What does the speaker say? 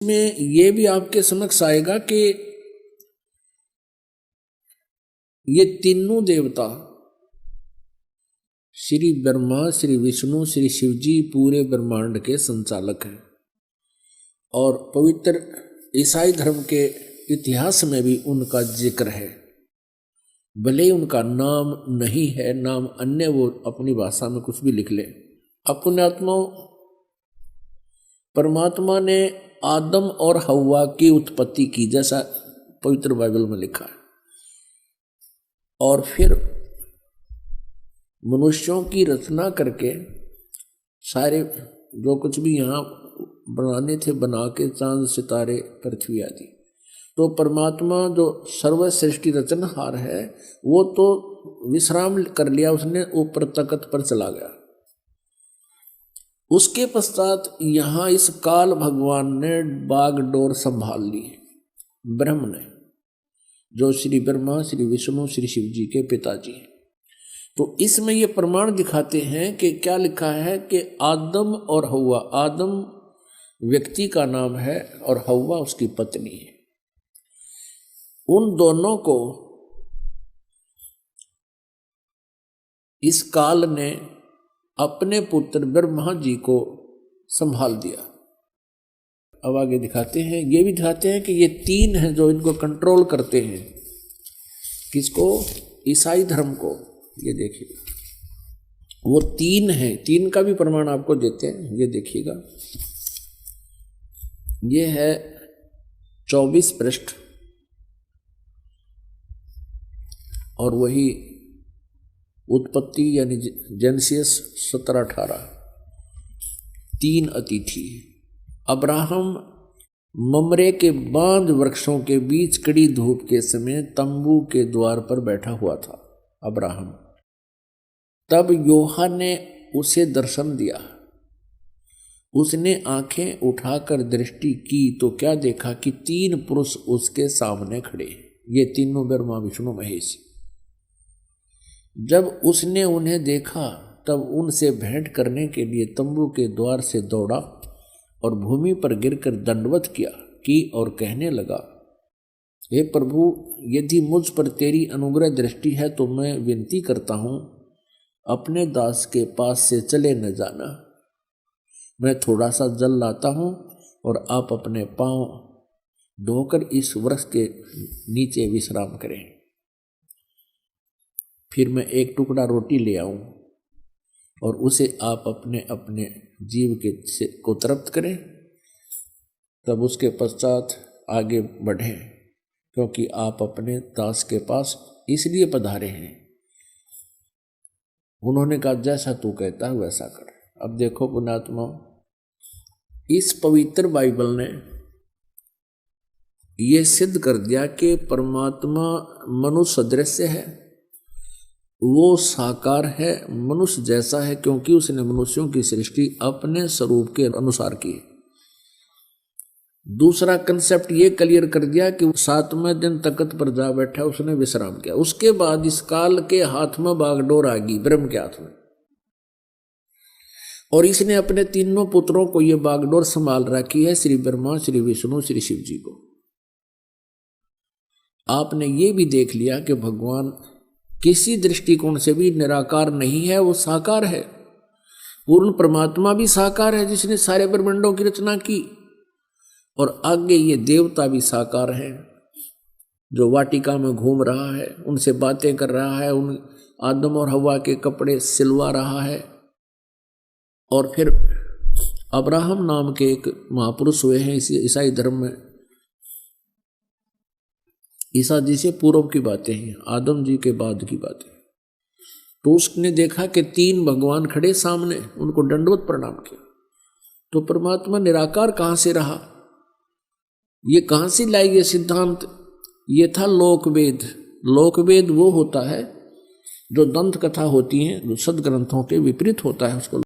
में ये भी आपके समक्ष आएगा कि ये तीनों देवता श्री ब्रह्मा, श्री विष्णु, श्री शिव जी पूरे ब्रह्मांड के संचालक हैं। और पवित्र ईसाई धर्म के इतिहास में भी उनका जिक्र है। भले ही उनका नाम नहीं है, नाम अन्य वो अपनी भाषा में कुछ भी लिख ले। अपने आत्माओं, परमात्मा ने आदम और हव्वा की उत्पत्ति की, जैसा पवित्र बाइबल में लिखा है, और फिर मनुष्यों की रचना करके सारे जो कुछ भी यहाँ बनाने थे बना के, चांद सितारे पृथ्वी आदि। तो परमात्मा जो सर्वश्रेष्ठी रचनहार है वो तो विश्राम कर लिया, उसने ऊपर तख्त पर चला गया। उसके पश्चात यहाँ इस काल भगवान ने बागडोर संभाल ली, ब्रह्म ने, जो श्री ब्रह्मा, श्री विष्णु, श्री शिव जी के पिताजी। तो इसमें ये प्रमाण दिखाते हैं कि क्या लिखा है कि आदम और हव्वा, आदम व्यक्ति का नाम है और हव्वा उसकी पत्नी है। उन दोनों को इस काल ने अपने पुत्र ब्रह्मा जी को संभाल दिया। अब आगे दिखाते हैं, ये भी दिखाते हैं कि ये तीन हैं जो इनको कंट्रोल करते हैं। किसको? ईसाई धर्म को। ये देखिए, वो तीन हैं, तीन का भी प्रमाण आपको देते हैं। ये देखिएगा, ये है 24 पृष्ठ और वही उत्पत्ति यानी जेनेसिस 17-18। तीन अतिथि। अब्राहम ममरे के बांज वृक्षों के बीच कड़ी धूप के समय तंबू के द्वार पर बैठा हुआ था अब्राहम। तब योहा ने उसे दर्शन दिया। उसने आंखें उठाकर दृष्टि की तो क्या देखा कि 3 पुरुष उसके सामने खड़े। ये तीनों ब्रह्मा, विष्णु, महेश। जब उसने उन्हें देखा तब उनसे भेंट करने के लिए तंबू के द्वार से दौड़ा और भूमि पर गिरकर दंडवत की और कहने लगा, हे प्रभु, यदि मुझ पर तेरी अनुग्रह दृष्टि है तो मैं विनती करता हूँ, अपने दास के पास से चले न जाना। मैं थोड़ा सा जल लाता हूँ और आप अपने पांव धोकर इस वृक्ष के नीचे विश्राम करें। फिर मैं एक टुकड़ा रोटी ले आऊं और उसे आप अपने अपने जीव के को तृप्त करें, तब उसके पश्चात आगे बढ़ें, क्योंकि आप अपने दास के पास इसलिए पधारे हैं। उन्होंने कहा, जैसा तू कहता है वैसा कर। अब देखो पुण्यात्मा, इस पवित्र बाइबल ने यह सिद्ध कर दिया कि परमात्मा मनुष्य सदृश है, वो साकार है, मनुष्य जैसा है, क्योंकि उसने मनुष्यों की सृष्टि अपने स्वरूप के अनुसार की। दूसरा कंसेप्ट ये क्लियर कर दिया कि 7वें दिन तख्त पर जा बैठा, उसने विश्राम किया। उसके बाद इस काल के हाथ में बागडोर आ गई, ब्रह्म के हाथ में, और इसने अपने तीनों पुत्रों को ये बागडोर संभाल रखी है, श्री ब्रह्मा, श्री विष्णु, श्री शिव जी को। आपने ये भी देख लिया कि भगवान किसी दृष्टिकोण से भी निराकार नहीं है, वो साकार है। पूर्ण परमात्मा भी साकार है जिसने सारे ब्रह्मांडों की रचना की, और आगे ये देवता भी साकार है जो वाटिका में घूम रहा है, उनसे बातें कर रहा है, उन आदम और हव्वा के कपड़े सिलवा रहा है। और फिर अब्राहम नाम के एक महापुरुष हुए हैं इस ईसाई धर्म में। ईसा जी से पूर्व की बातें हैं, आदम जी के बाद की बातें। तो उसने देखा कि 3 भगवान खड़े सामने, उनको दंडवत प्रणाम किया। तो परमात्मा निराकार कहाँ से रहा? ये कहाँ से लाई ये सिद्धांत? ये था लोकवेद। लोकवेद वो होता है जो दंत कथा होती है, जो सदग्रंथों के विपरीत होता है, उसको